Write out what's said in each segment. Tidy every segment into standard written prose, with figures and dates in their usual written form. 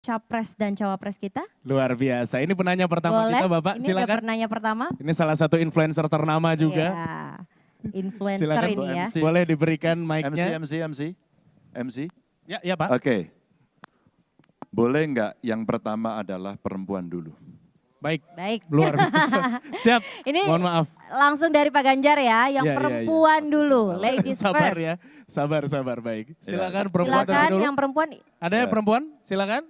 capres dan cawapres kita? Luar biasa. Ini penanya pertama Boleh. kita Bapak, Ini silakan. ada penanya pertama. Ini salah satu influencer ternama juga. Iya. Influencer Silakan, ini ya. boleh diberikan mic-nya. MC. Ya Pak. Oke. Boleh nggak yang pertama adalah perempuan dulu? Baik. Baik. Luar biasa. Siap. Ini Mohon maaf. langsung dari Pak Ganjar ya, yang Iya, iya, iya. perempuan dulu, ladies Sabar first. ya. Sabar, baik. Silakan Ya. perempuan Silakan dulu. yang perempuan. Ada yang perempuan? Silakan.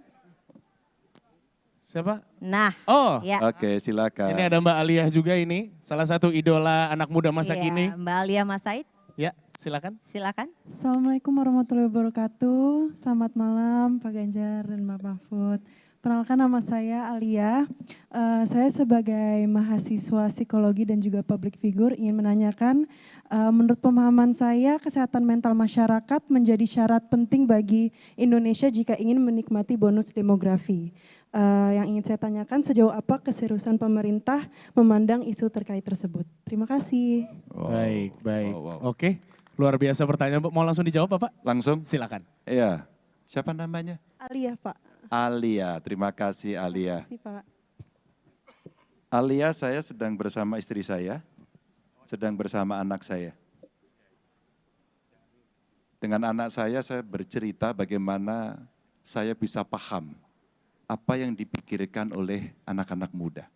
Siapa? Nah. Oh. Ya. Oke, silakan. Ini ada Mbak Aliyah juga ini, salah satu idola anak muda masa Iya, kini. Mbak Alia Mas Said, Ya, silakan. silakan. Assalamualaikum warahmatullahi wabarakatuh. Selamat malam Pak Ganjar dan Mbak Mahfud. Perkenalkan nama saya Alia. Saya sebagai mahasiswa psikologi dan juga public figure ingin menanyakan, menurut pemahaman saya kesehatan mental masyarakat menjadi syarat penting bagi Indonesia jika ingin menikmati bonus demografi. Yang ingin saya tanyakan, sejauh apa keseriusan pemerintah memandang isu terkait tersebut? Terima kasih. Baik. Wow. Oke, luar biasa pertanyaan. Mau langsung dijawab Bapak? Langsung? Silakan. Iya. Siapa namanya? Alia Pak. Alia. Terima kasih Alia. Terima kasih Pak. Alia, saya sedang bersama istri saya, sedang bersama anak saya. Dengan anak saya bercerita bagaimana saya bisa paham apa yang dipikirkan oleh anak-anak muda.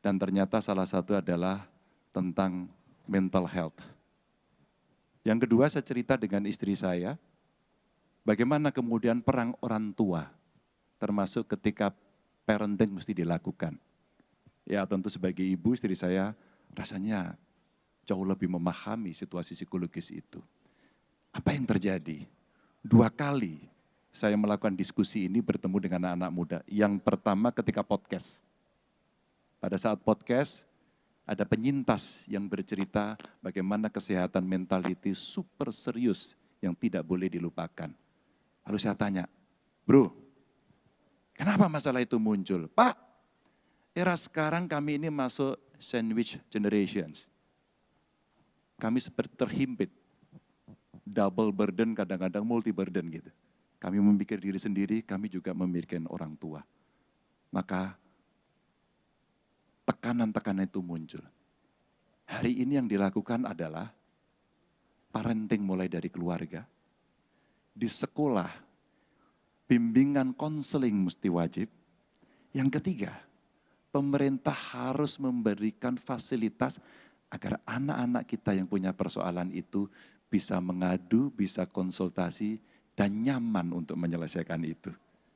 Dan ternyata salah satu adalah tentang mental health. Yang kedua, saya cerita dengan istri saya, bagaimana kemudian perang orang tua, termasuk ketika parenting mesti dilakukan. Ya tentu sebagai ibu, istri saya rasanya jauh lebih memahami situasi psikologis itu. Apa yang terjadi? 2 kali saya melakukan diskusi ini bertemu dengan anak-anak muda. Yang pertama ketika podcast. Pada saat podcast, ada penyintas yang bercerita bagaimana kesehatan mental itu super serius yang tidak boleh dilupakan. Lalu saya tanya, bro, kenapa masalah itu muncul? Pak, era sekarang kami ini masuk sandwich generations. Kami seperti terhimpit, double burden, kadang-kadang multi burden gitu. Kami memikir diri sendiri, kami juga memikirkan orang tua. Maka tekanan-tekanan itu muncul. Hari ini yang dilakukan adalah parenting mulai dari keluarga, di sekolah, bimbingan konseling mesti wajib. Yang ketiga, pemerintah harus memberikan fasilitas agar anak-anak kita yang punya persoalan itu bisa mengadu, bisa konsultasi, dan nyaman untuk menyelesaikan itu.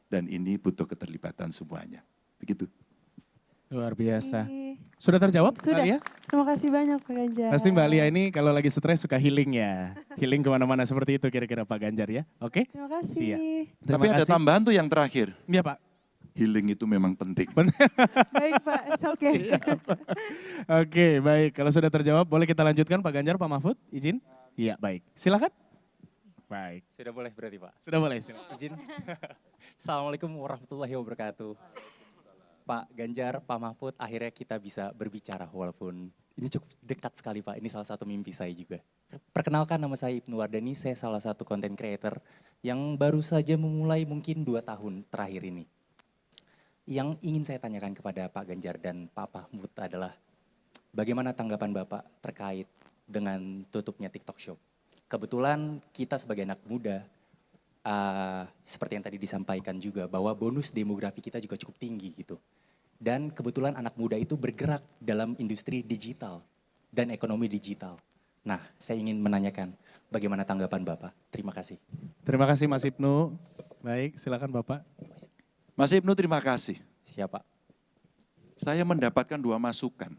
Dan ini butuh keterlibatan semuanya. Begitu. Luar biasa. Sudah terjawab Sudah. Mbak Alia? Terima kasih banyak Pak Ganjar. Pasti Mbak Alia ini kalau lagi stres suka healing ya. Healing kemana-mana seperti itu kira-kira Pak Ganjar ya. Oke? Terima kasih. Siap. Tapi ada tambahan tuh yang terakhir. Iya Pak. Healing itu memang penting. Baik Pak, it's okay. Oke, baik. Kalau sudah terjawab, boleh kita lanjutkan Pak Ganjar, Pak Mahfud, izin? Iya, baik. Silakan. Baik. Sudah boleh berarti Pak? Sudah boleh, silakan. Izin. Assalamualaikum warahmatullahi wabarakatuh. Pak Ganjar, Pak Mahfud, akhirnya kita bisa berbicara walaupun ini cukup dekat sekali Pak. Ini salah satu mimpi saya juga. Perkenalkan, nama saya Ibnu Wardani, saya salah satu content creator yang baru saja memulai mungkin 2 tahun terakhir ini. Yang ingin saya tanyakan kepada Pak Ganjar dan Pak Mahfud adalah bagaimana tanggapan Bapak terkait dengan tutupnya TikTok Shop? Kebetulan kita sebagai anak muda, seperti yang tadi disampaikan juga bahwa bonus demografi kita juga cukup tinggi gitu. Dan kebetulan anak muda itu bergerak dalam industri digital dan ekonomi digital. Nah, saya ingin menanyakan bagaimana tanggapan Bapak? Terima kasih. Terima kasih Mas Ibnu. Baik, silakan Bapak. Mas Ibnu, terima kasih. Siapa? Saya mendapatkan 2 masukan.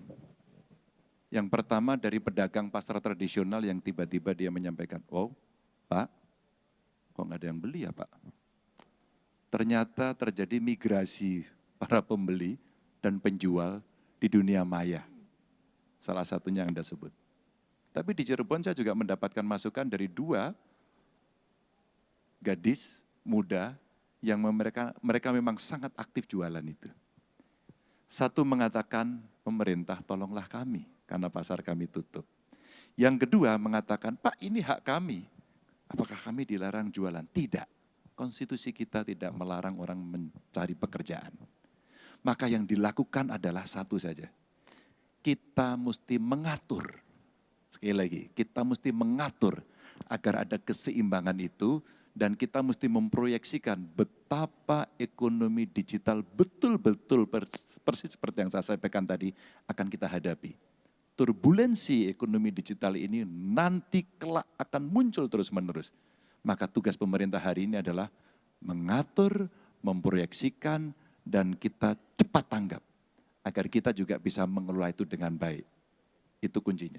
Yang pertama dari pedagang pasar tradisional yang tiba-tiba dia menyampaikan, wow Pak, kok nggak ada yang beli ya Pak? Ternyata terjadi migrasi para pembeli dan penjual di dunia maya. Salah satunya yang Anda sebut. Tapi di Cirebon saya juga mendapatkan masukan dari 2 gadis muda yang mereka memang sangat aktif jualan itu. Satu mengatakan, pemerintah tolonglah kami karena pasar kami tutup. Yang kedua mengatakan, Pak ini hak kami, apakah kami dilarang jualan? Tidak, konstitusi kita tidak melarang orang mencari pekerjaan. Maka yang dilakukan adalah satu saja. Kita mesti mengatur, sekali lagi, kita mesti mengatur agar ada keseimbangan itu dan kita mesti memproyeksikan betapa ekonomi digital betul-betul persis seperti yang saya sampaikan tadi akan kita hadapi. Turbulensi ekonomi digital ini nanti kelak akan muncul terus-menerus. Maka tugas pemerintah hari ini adalah mengatur, memproyeksikan, dan kita cepat tanggap. Agar kita juga bisa mengelola itu dengan baik. Itu kuncinya.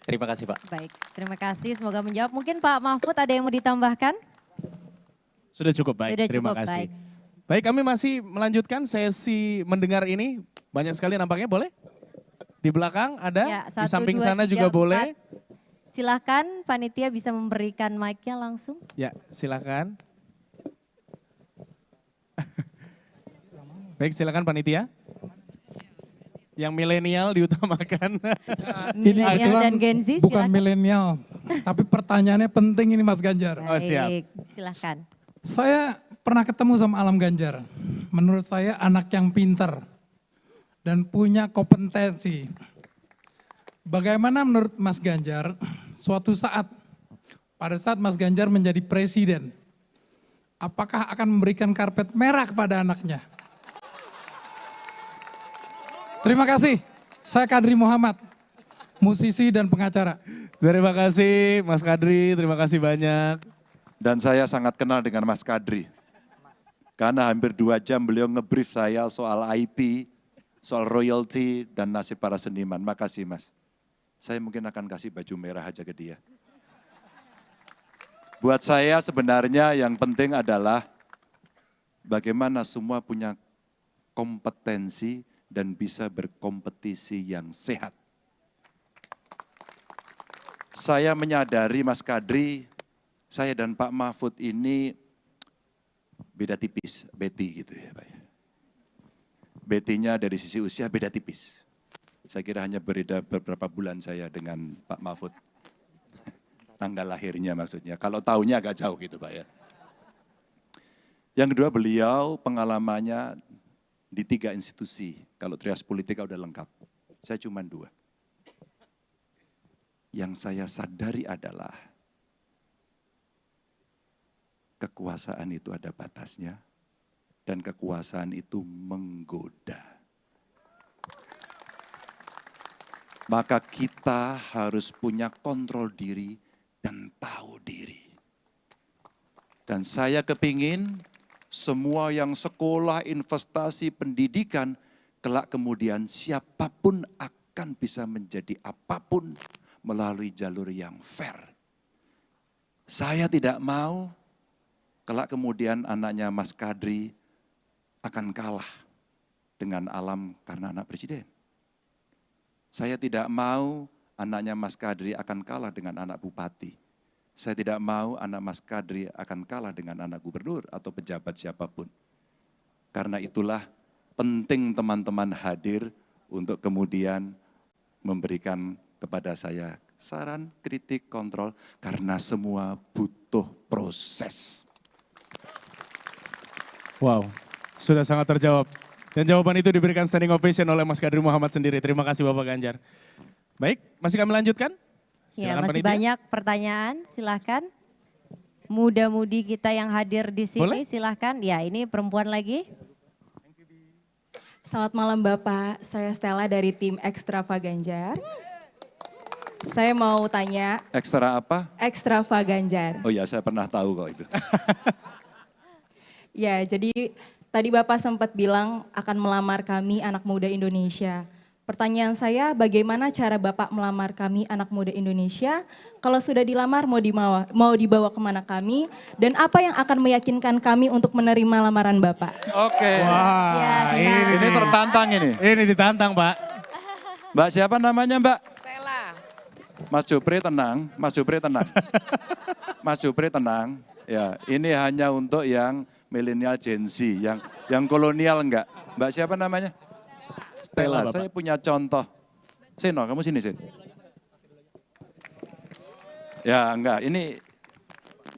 Terima kasih Pak. Baik, terima kasih. Semoga menjawab. Mungkin Pak Mahfud ada yang mau ditambahkan? Sudah cukup baik, Sudah terima cukup, kasih. baik. Baik, kami masih melanjutkan sesi mendengar ini. Banyak sekali nampaknya, boleh? Di belakang ada, Ya, di samping sana 1, 2, 3, juga 4. boleh. Silahkan panitia bisa memberikan mic-nya langsung. Ya, silakan. Baik, silakan panitia. Yang milenial diutamakan. Milenial kebetulan dan Gen Z, bukan silakan. milenial, tapi pertanyaannya penting ini Mas Ganjar. Oh, siap. Baik, silahkan. Saya pernah ketemu sama Alam Ganjar. Menurut saya anak yang pinter dan punya kompetensi. Bagaimana menurut Mas Ganjar, suatu saat, pada saat Mas Ganjar menjadi presiden, apakah akan memberikan karpet merah kepada anaknya? Terima kasih, saya Kadri Muhammad, musisi dan pengacara. Terima kasih Mas Kadri, terima kasih banyak. Dan saya sangat kenal dengan Mas Kadri. Karena hampir 2 jam beliau ngebrief saya soal IP, soal royalty, dan nasib para seniman. Makasih Mas. Saya mungkin akan kasih baju merah aja ke dia. Buat saya sebenarnya yang penting adalah bagaimana semua punya kompetensi dan bisa berkompetisi yang sehat. Saya menyadari Mas Kadri, saya dan Pak Mahfud ini beda tipis, Betty gitu ya Pak. Betty-nya dari sisi usia beda tipis. Saya kira hanya berbeda beberapa bulan saya dengan Pak Mahfud. Tanggal lahirnya maksudnya, kalau tahunnya agak jauh gitu Pak ya. Yang kedua beliau pengalamannya di 3 institusi, kalau trias politika udah lengkap. Saya cuma 2. Yang saya sadari adalah kekuasaan itu ada batasnya dan kekuasaan itu menggoda. Maka kita harus punya kontrol diri dan tahu diri. Dan saya kepingin semua yang sekolah, investasi, pendidikan, kelak kemudian siapapun akan bisa menjadi apapun melalui jalur yang fair. Saya tidak mau kelak kemudian anaknya Mas Kadri akan kalah dengan Alam karena anak presiden. Saya tidak mau anaknya Mas Kadri akan kalah dengan anak bupati. Saya tidak mau anak Mas Kadri akan kalah dengan anak gubernur atau pejabat siapapun. Karena itulah penting teman-teman hadir untuk kemudian memberikan kepada saya saran, kritik, kontrol, karena semua butuh proses. Wow, sudah sangat terjawab. Dan jawaban itu diberikan standing ovation oleh Mas Kadri Muhammad sendiri. Terima kasih Bapak Ganjar. Baik, masih kami lanjutkan? Ya, Silakan masih panitia. banyak pertanyaan, silahkan. Muda-mudi kita yang hadir di sini, Boleh? silahkan. Ya, ini perempuan lagi. Selamat malam Bapak, saya Stella dari tim Extravaganjar. Saya mau tanya, Ekstra apa? Extravaganjar. Oh ya, saya pernah tahu kok itu. Ya, jadi tadi Bapak sempat bilang akan melamar kami anak muda Indonesia. Pertanyaan saya, bagaimana cara Bapak melamar kami anak muda Indonesia? Kalau sudah dilamar, mau dibawa kemana kami? Dan apa yang akan meyakinkan kami untuk menerima lamaran Bapak? Oke. Wah, Ya, silakan. Ini tertantang ini. Ini ditantang Pak. Mbak siapa namanya Mbak? Stella. Mas Jupri tenang, Mas Jupri tenang. Mas Jupri tenang. Ya, ini hanya untuk yang milenial Gen Z, yang kolonial enggak. Mbak siapa namanya? Stella. Bapak. Saya punya contoh. Sino, kamu sini Sin. Ya enggak, ini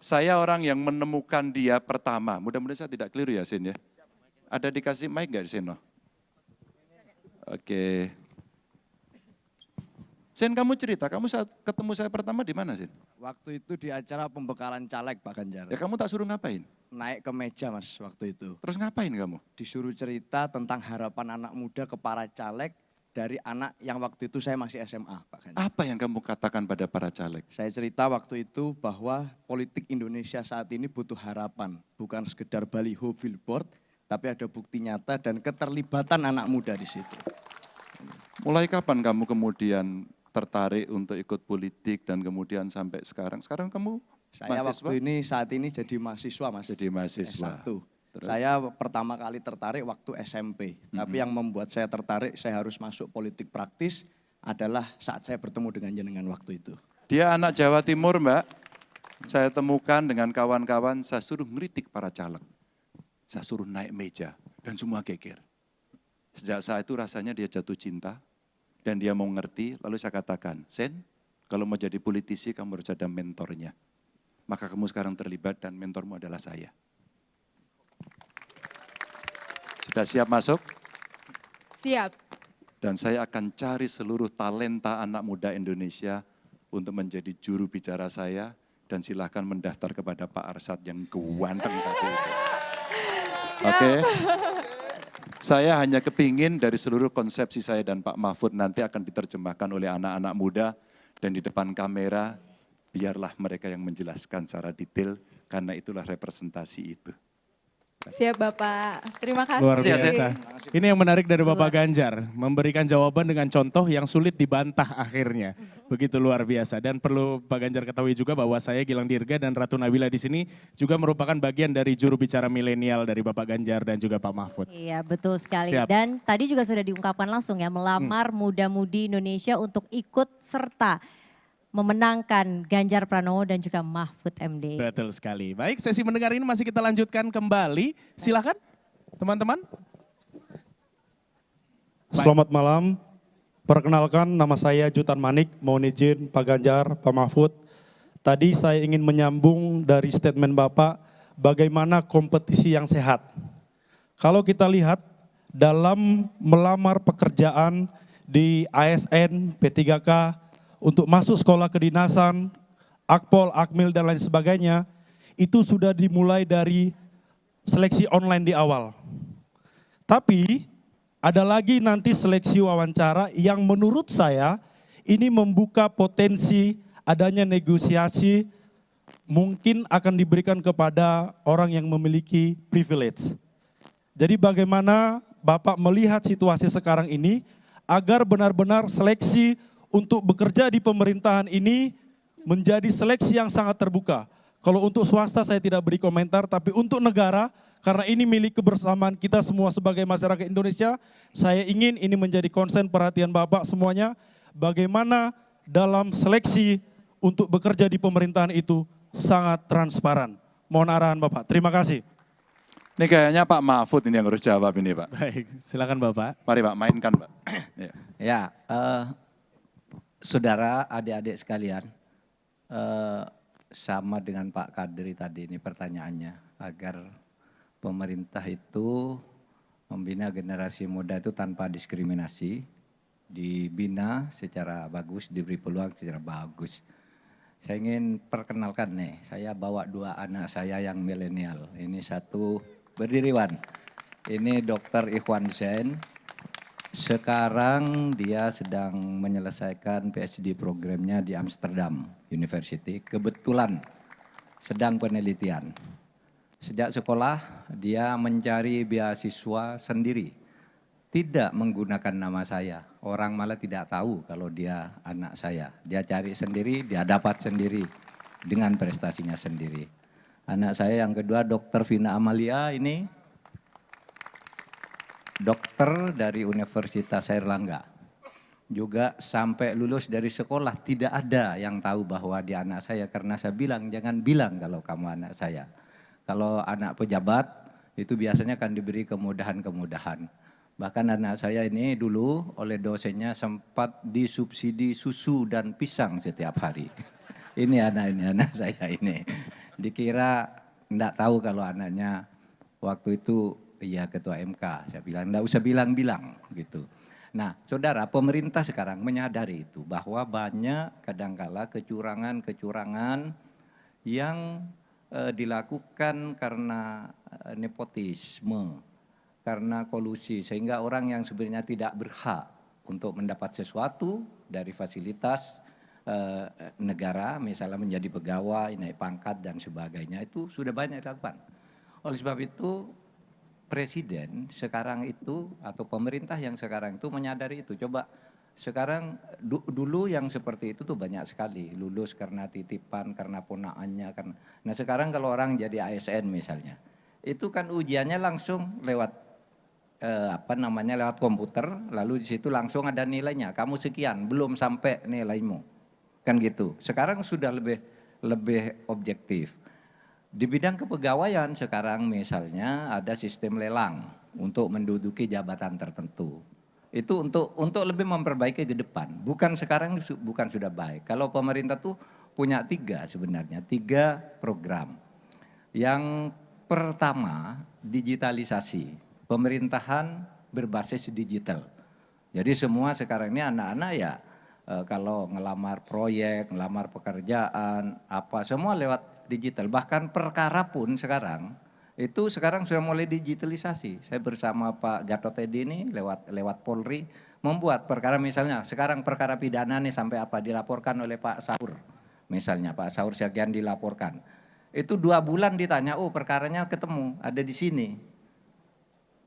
Saya orang yang menemukan dia pertama. Mudah-mudahan saya tidak keliru ya, Sin ya. Ada dikasih mic nggak di sini? Oke. Sin, kamu cerita, kamu saat ketemu saya pertama di mana, Sin? Waktu itu di acara pembekalan caleg Pak Ganjar. Ya kamu tak suruh ngapain? Naik ke meja Mas waktu itu. Terus ngapain kamu? Disuruh cerita tentang harapan anak muda ke para caleg dari anak yang waktu itu saya masih SMA Pak Ganjar. Apa yang kamu katakan pada para caleg? Saya cerita waktu itu bahwa politik Indonesia saat ini butuh harapan. Bukan sekedar baliho billboard, tapi ada bukti nyata dan keterlibatan anak muda di situ. Mulai kapan kamu kemudian tertarik untuk ikut politik dan kemudian sampai sekarang? Sekarang kamu Saya mahasiswa? waktu ini saat ini jadi mahasiswa Mas. Jadi mahasiswa. S1. Terus? Saya pertama kali tertarik waktu SMP. Tapi yang membuat saya tertarik, saya harus masuk politik praktis adalah saat saya bertemu dengan jenengan waktu itu. Dia anak Jawa Timur, Mbak. Saya temukan dengan kawan-kawan, saya suruh ngeritik para caleg. Saya suruh naik meja dan semua geger. Sejak saat itu rasanya dia jatuh cinta dan dia mau ngerti, lalu saya katakan, Sen, kalau mau jadi politisi kamu harus ada mentornya. Maka kamu sekarang terlibat dan mentormu adalah saya. Sudah siap masuk? Siap. Dan saya akan cari seluruh talenta anak muda Indonesia untuk menjadi juru bicara saya dan silahkan mendaftar kepada Pak Arsad yang ganteng tadi itu. Oke. Saya hanya kepingin dari seluruh konsepsi saya dan Pak Mahfud nanti akan diterjemahkan oleh anak-anak muda dan di depan kamera biarlah mereka yang menjelaskan secara detail karena itulah representasi itu. Siap Bapak. Terima kasih. Luar Terima kasih, biasa. Ini yang menarik dari Bapak Ganjar, memberikan jawaban dengan contoh yang sulit dibantah akhirnya. Begitu luar biasa. Dan perlu Pak Ganjar ketahui juga bahwa saya Gilang Dirga dan Ratu Nabila di sini juga merupakan bagian dari juru bicara milenial dari Bapak Ganjar dan juga Pak Mahfud. Iya betul sekali. Siap. Dan tadi juga sudah diungkapkan langsung ya, melamar muda-mudi Indonesia untuk ikut serta memenangkan Ganjar Pranowo dan juga Mahfud MD. Betul sekali. Baik, sesi mendengar ini masih kita lanjutkan kembali. Silakan teman-teman. Selamat malam. Perkenalkan nama saya Jutan Manik, mohon izin Pak Ganjar, Pak Mahfud. Tadi saya ingin menyambung dari statement Bapak bagaimana kompetisi yang sehat. Kalau kita lihat dalam melamar pekerjaan di ASN, P3K, untuk masuk sekolah kedinasan, Akpol, Akmil dan lain sebagainya, itu sudah dimulai dari seleksi online di awal. Tapi ada lagi nanti seleksi wawancara yang menurut saya ini membuka potensi adanya negosiasi mungkin akan diberikan kepada orang yang memiliki privilege. Jadi bagaimana Bapak melihat situasi sekarang ini agar benar-benar seleksi untuk bekerja di pemerintahan ini menjadi seleksi yang sangat terbuka. Kalau untuk swasta saya tidak beri komentar, tapi untuk negara, karena ini milik kebersamaan kita semua sebagai masyarakat Indonesia, saya ingin ini menjadi konsen perhatian Bapak semuanya, bagaimana dalam seleksi untuk bekerja di pemerintahan itu sangat transparan. Mohon arahan Bapak, terima kasih. Ini kayaknya Pak Mahfud ini yang harus jawab ini Pak. Baik, silakan Bapak. Mari Pak, mainkan Pak. Ya. Ya, saudara, adik-adik sekalian, sama dengan Pak Kadri tadi ini pertanyaannya, agar pemerintah itu membina generasi muda itu tanpa diskriminasi, dibina secara bagus, diberi peluang secara bagus. Saya ingin perkenalkan nih, saya bawa dua anak saya yang milenial. Ini satu, berdiri Wan, ini Dr. Ikhwan Zain. Sekarang dia sedang menyelesaikan PhD programnya di Amsterdam University. Kebetulan sedang penelitian. Sejak sekolah dia mencari beasiswa sendiri. Tidak menggunakan nama saya. Orang malah tidak tahu kalau dia anak saya. Dia cari sendiri, dia dapat sendiri dengan prestasinya sendiri. Anak saya yang kedua Dr. Vina Amalia ini dokter dari Universitas Airlangga. Juga sampai lulus dari sekolah tidak ada yang tahu bahwa dia anak saya karena saya bilang jangan bilang kalau kamu anak saya. Kalau anak pejabat itu biasanya akan diberi kemudahan-kemudahan. Bahkan anak saya ini dulu oleh dosennya sempat disubsidi susu dan pisang setiap hari. Ini anak saya ini. dikira enggak tahu kalau anaknya waktu itu iya ketua MK. Saya bilang enggak usah bilang-bilang gitu. Nah, saudara, pemerintah sekarang menyadari itu bahwa banyak kadangkala kecurangan-kecurangan yang dilakukan karena nepotisme, karena kolusi, sehingga orang yang sebenarnya tidak berhak untuk mendapat sesuatu dari fasilitas negara, misalnya menjadi pegawai, naik pangkat dan sebagainya, itu sudah banyak dilakukan. Oleh sebab itu, Presiden sekarang itu atau pemerintah yang sekarang itu menyadari itu. Coba sekarang dulu yang seperti itu tuh banyak sekali, lulus karena titipan, karena ponakannya, karena. Nah sekarang kalau orang jadi ASN misalnya, itu kan ujiannya langsung lewat lewat komputer, lalu di situ langsung ada nilainya. Kamu sekian, belum sampai nilaimu, kan gitu. Sekarang sudah lebih objektif. Di bidang kepegawaian sekarang misalnya ada sistem lelang untuk menduduki jabatan tertentu. Itu untuk lebih memperbaiki ke depan. Bukan sekarang bukan sudah baik. Kalau pemerintah tuh punya sebenarnya tiga program. Yang pertama digitalisasi, pemerintahan berbasis digital. Jadi semua sekarang ini anak-anak ya kalau ngelamar proyek, ngelamar pekerjaan, apa semua lewat digital. Bahkan perkara pun sekarang itu sekarang sudah mulai digitalisasi. Saya bersama Pak Gatot Edi ini lewat Polri membuat perkara, misalnya sekarang perkara pidana nih sampai apa dilaporkan oleh Pak Saur. Misalnya Pak Saur sekian dilaporkan. Itu 2 bulan ditanya, oh perkaranya ketemu, ada di sini.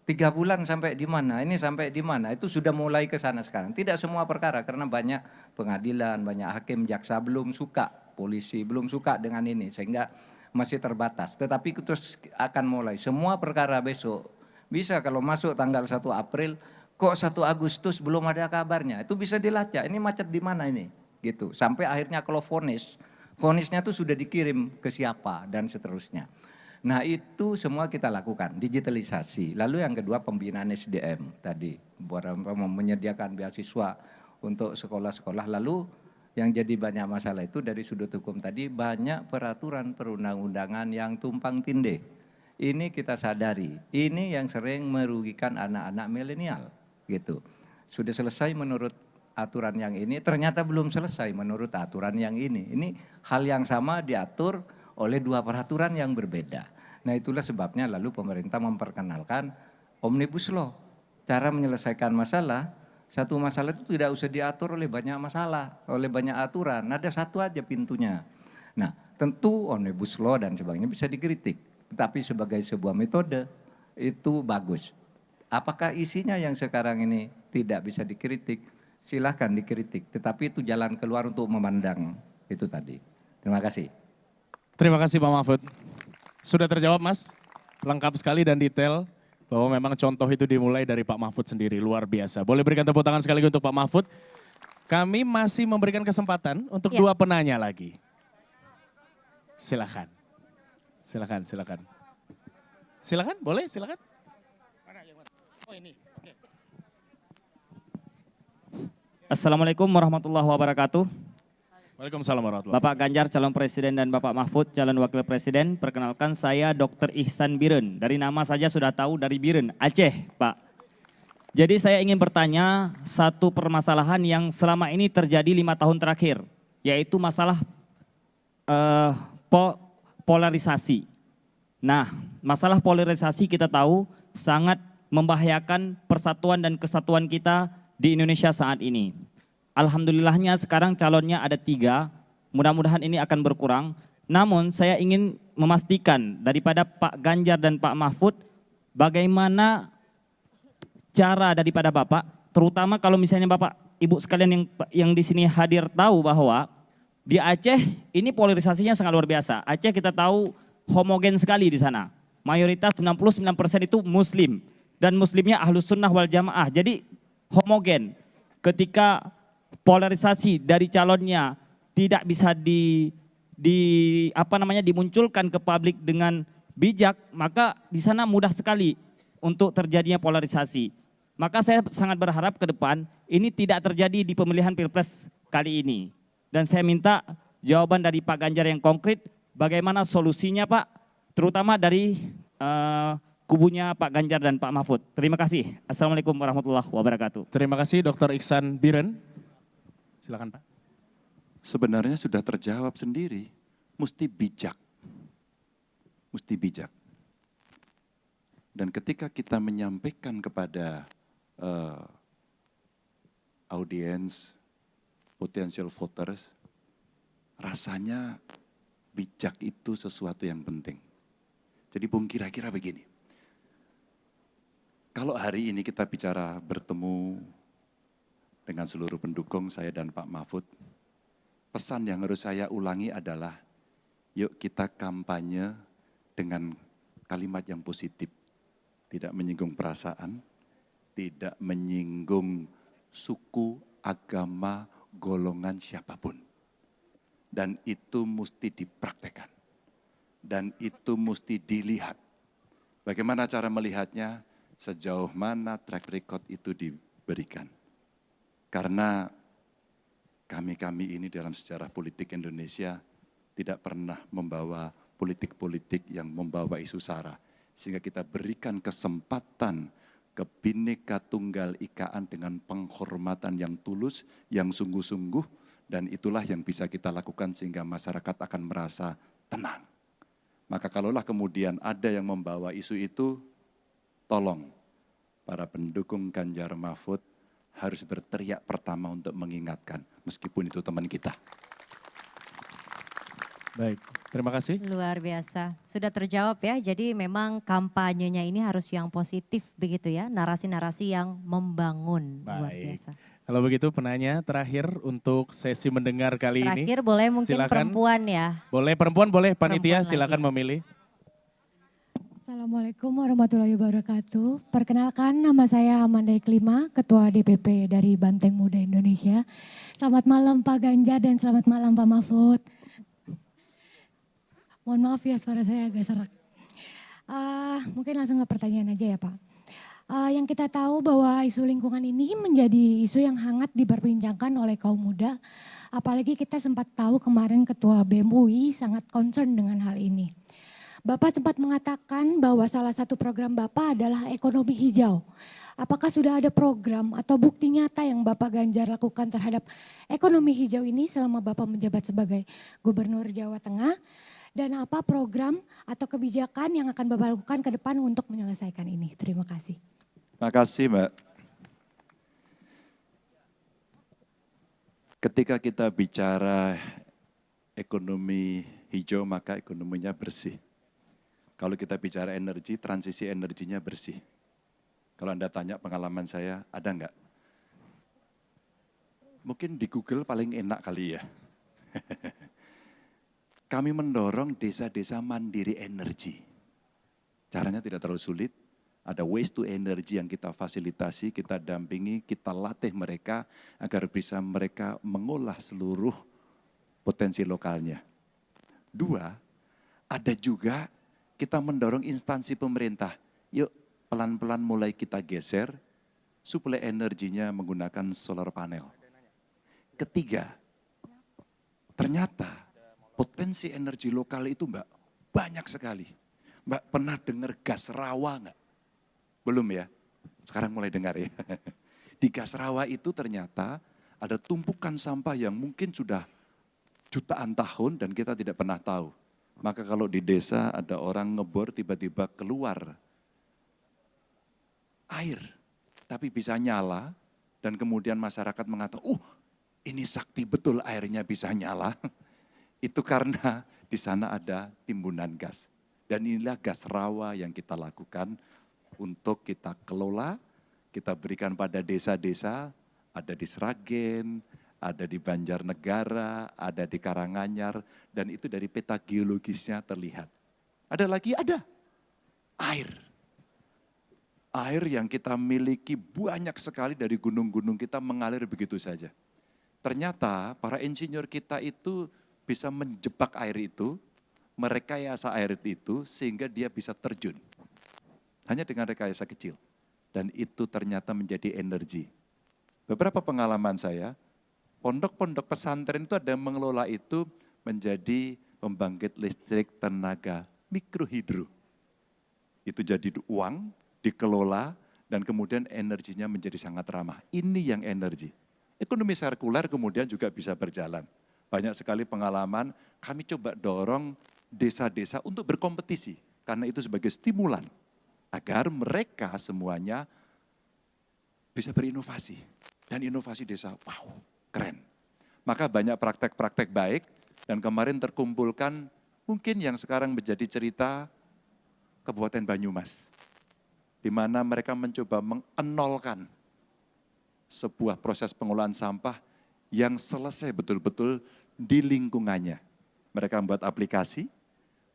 3 bulan sampai di mana, ini sampai di mana, itu sudah mulai ke sana sekarang. Tidak semua perkara karena banyak pengadilan, banyak hakim, jaksa belum suka, polisi belum suka dengan ini sehingga masih terbatas. Tetapi terus akan mulai, semua perkara besok bisa kalau masuk tanggal 1 April, kok 1 Agustus belum ada kabarnya, itu bisa dilacak, ini macet di mana ini, gitu. Sampai akhirnya kalau vonisnya tuh sudah dikirim ke siapa dan seterusnya. Nah itu semua kita lakukan, digitalisasi. Lalu yang kedua pembinaan SDM tadi, menyediakan beasiswa untuk sekolah-sekolah. Lalu yang jadi banyak masalah itu dari sudut hukum tadi, banyak peraturan perundang-undangan yang tumpang tindih. Ini kita sadari, ini yang sering merugikan anak-anak milenial gitu. Sudah selesai menurut aturan yang ini, ternyata belum selesai menurut aturan yang ini. Ini hal yang sama diatur oleh 2 peraturan yang berbeda. Nah itulah sebabnya lalu pemerintah memperkenalkan Omnibus Law. Cara menyelesaikan masalah, satu masalah itu tidak usah diatur oleh banyak masalah, oleh banyak aturan. Ada satu aja pintunya. Nah tentu Omnibus Law dan sebagainya bisa dikritik. Tetapi sebagai sebuah metode itu bagus. Apakah isinya yang sekarang ini tidak bisa dikritik? Silahkan dikritik. Tetapi itu jalan keluar untuk memandang itu tadi. Terima kasih. Terima kasih Pak Mahfud. Sudah terjawab Mas, lengkap sekali dan detail bahwa memang contoh itu dimulai dari Pak Mahfud sendiri, luar biasa. Boleh berikan tepuk tangan sekali untuk Pak Mahfud. Kami masih memberikan kesempatan untuk 2 penanya lagi. Silakan. Silakan, silakan. Silakan, boleh silakan. Oh ini, oke. Assalamualaikum warahmatullahi wabarakatuh. Waalaikumsalam warahmatullahi Bapak Ganjar calon presiden dan Bapak Mahfud calon wakil presiden. Perkenalkan saya Dr. Ihsan Biren. Dari nama saja sudah tahu dari Biren, Aceh Pak. Jadi saya ingin bertanya satu permasalahan yang selama ini terjadi 5 tahun terakhir. Yaitu masalah polarisasi. Nah masalah polarisasi kita tahu sangat membahayakan persatuan dan kesatuan kita di Indonesia saat ini. Alhamdulillahnya sekarang calonnya ada 3, mudah-mudahan ini akan berkurang. Namun saya ingin memastikan daripada Pak Ganjar dan Pak Mahfud, bagaimana cara daripada Bapak, terutama kalau misalnya Bapak, Ibu sekalian yang di sini hadir tahu bahwa di Aceh ini polarisasinya sangat luar biasa. Aceh kita tahu homogen sekali di sana. Mayoritas 99% itu Muslim dan Muslimnya Ahlus Sunnah wal Jamaah. Jadi homogen. Ketika polarisasi dari calonnya tidak bisa dimunculkan ke publik dengan bijak, maka di sana mudah sekali untuk terjadinya polarisasi. Maka saya sangat berharap ke depan ini tidak terjadi di pemilihan Pilpres kali ini. Dan saya minta jawaban dari Pak Ganjar yang konkret, bagaimana solusinya Pak, terutama dari kubunya Pak Ganjar dan Pak Mahfud. Terima kasih. Assalamualaikum warahmatullahi wabarakatuh. Terima kasih Dr. Iksan Biren. Silakan Pak. Sebenarnya sudah terjawab sendiri, mesti bijak. Mesti bijak. Dan ketika kita menyampaikan kepada audiens, potential voters, rasanya bijak itu sesuatu yang penting. Jadi Bung kira-kira begini, kalau hari ini kita bicara bertemu dengan seluruh pendukung saya dan Pak Mahfud, pesan yang harus saya ulangi adalah, yuk kita kampanye dengan kalimat yang positif. Tidak menyinggung perasaan, tidak menyinggung suku, agama, golongan siapapun. Dan itu mesti dipraktekkan. Dan itu mesti dilihat. Bagaimana cara melihatnya? Sejauh mana track record itu diberikan. Karena kami-kami ini dalam sejarah politik Indonesia tidak pernah membawa politik-politik yang membawa isu sara. Sehingga kita berikan kesempatan kebineka tunggal ikaan dengan penghormatan yang tulus, yang sungguh-sungguh, dan itulah yang bisa kita lakukan sehingga masyarakat akan merasa tenang. Maka kalaulah kemudian ada yang membawa isu itu, tolong para pendukung Ganjar Mahfud harus berteriak pertama untuk mengingatkan, meskipun itu teman kita. Baik, terima kasih. Luar biasa, sudah terjawab ya. Jadi memang kampanyenya ini harus yang positif begitu ya, narasi-narasi yang membangun. Luar Baik. biasa. Kalau begitu penanya terakhir untuk sesi mendengar kali ini. Terakhir boleh mungkin Silakan. perempuan ya. Boleh perempuan, boleh panitia, Perempuan silakan lagi. memilih. Assalamualaikum warahmatullahi wabarakatuh. Perkenalkan nama saya Amanda Iklima, Ketua DPP dari Banteng Muda Indonesia. Selamat malam Pak Ganjar dan selamat malam Pak Mahfud. Mohon maaf ya suara saya agak serak. Mungkin langsung ke pertanyaan aja ya Pak. Yang kita tahu bahwa isu lingkungan ini menjadi isu yang hangat diperbincangkan oleh kaum muda. Apalagi kita sempat tahu kemarin Ketua BEM UI sangat concern dengan hal ini. Bapak sempat mengatakan bahwa salah satu program Bapak adalah ekonomi hijau. Apakah sudah ada program atau bukti nyata yang Bapak Ganjar lakukan terhadap ekonomi hijau ini selama Bapak menjabat sebagai Gubernur Jawa Tengah? Dan apa program atau kebijakan yang akan Bapak lakukan ke depan untuk menyelesaikan ini? Terima kasih. Terima kasih Mbak. Ketika kita bicara ekonomi hijau maka ekonominya bersih. Kalau kita bicara energi, transisi energinya bersih. Kalau Anda tanya pengalaman saya, ada enggak? Mungkin di Google paling enak kali ya. Kami mendorong desa-desa mandiri energi. Caranya tidak terlalu sulit, ada waste to energy yang kita fasilitasi, kita dampingi, kita latih mereka agar bisa mereka mengolah seluruh potensi lokalnya. Dua, ada juga kita mendorong instansi pemerintah, yuk pelan-pelan mulai kita geser, suplai energinya menggunakan solar panel. Ketiga, ternyata potensi energi lokal itu Mbak, banyak sekali. Mbak pernah dengar gas rawa enggak? Belum ya? Sekarang mulai dengar ya. Di gas rawa itu ternyata ada tumpukan sampah yang mungkin sudah jutaan tahun dan kita tidak pernah tahu. Maka kalau di desa ada orang ngebor tiba-tiba keluar air, tapi bisa nyala dan kemudian masyarakat mengatakan, ini sakti betul airnya bisa nyala. Itu karena di sana ada timbunan gas. Dan inilah gas rawa yang kita lakukan untuk kita kelola, kita berikan pada desa-desa, ada di Sragen, ada di Banjarnegara, ada di Karanganyar, dan itu dari peta geologisnya terlihat. Ada lagi, ada air. Air yang kita miliki banyak sekali dari gunung-gunung kita mengalir begitu saja. Ternyata para insinyur kita itu bisa menjebak air itu, merekayasa air itu sehingga dia bisa terjun. Hanya dengan rekayasa kecil. Dan itu ternyata menjadi energi. Beberapa pengalaman saya, pondok-pondok pesantren itu ada yang mengelola itu menjadi pembangkit listrik tenaga mikrohidro. Itu jadi uang, dikelola, dan kemudian energinya menjadi sangat ramah. Ini yang energi. Ekonomi sirkular kemudian juga bisa berjalan. Banyak sekali pengalaman, kami coba dorong desa-desa untuk berkompetisi. Karena itu sebagai stimulan. Agar mereka semuanya bisa berinovasi. Dan inovasi desa, wow, keren. Maka banyak praktek-praktek baik, dan kemarin terkumpulkan mungkin yang sekarang menjadi cerita Kabupaten Banyumas, di mana mereka mencoba mengenolkan sebuah proses pengolahan sampah yang selesai betul-betul di lingkungannya. Mereka membuat aplikasi,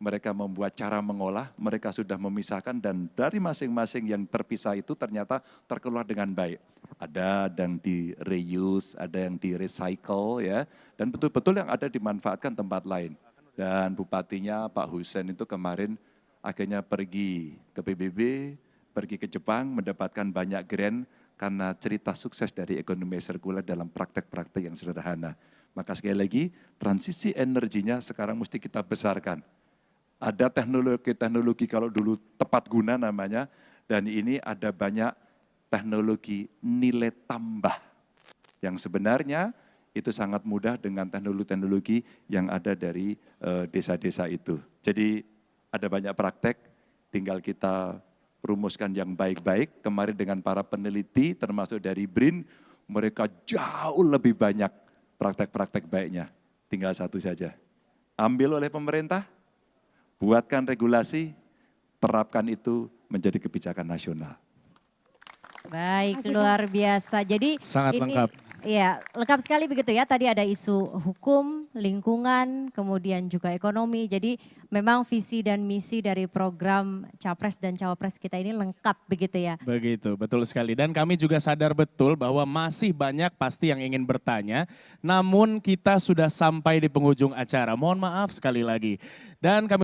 mereka membuat cara mengolah, mereka sudah memisahkan dan dari masing-masing yang terpisah itu ternyata terkelola dengan baik. Ada yang di reuse, ada yang di recycle ya, dan betul-betul yang ada dimanfaatkan tempat lain. Dan bupatinya Pak Husen itu kemarin akhirnya pergi ke PBB, pergi ke Jepang, mendapatkan banyak grant karena cerita sukses dari ekonomi sirkular dalam praktek-praktek yang sederhana. Maka sekali lagi, transisi energinya sekarang mesti kita besarkan. Ada teknologi-teknologi kalau dulu tepat guna namanya, dan ini ada banyak teknologi nilai tambah. Yang sebenarnya itu sangat mudah dengan teknologi-teknologi yang ada dari desa-desa itu. Jadi ada banyak praktek, tinggal kita rumuskan yang baik-baik. Kemarin dengan para peneliti termasuk dari BRIN, mereka jauh lebih banyak praktek-praktek baiknya. Tinggal satu saja. Ambil oleh pemerintah, buatkan regulasi, terapkan itu menjadi kebijakan nasional. Baik, luar biasa. Jadi sangat ini, lengkap. Iya, lengkap sekali begitu ya. Tadi ada isu hukum, lingkungan, kemudian juga ekonomi. Jadi memang visi dan misi dari program Capres dan Cawapres kita ini lengkap begitu ya. Begitu, betul sekali. Dan kami juga sadar betul bahwa masih banyak pasti yang ingin bertanya. Namun kita sudah sampai di penghujung acara. Mohon maaf sekali lagi. Dan kami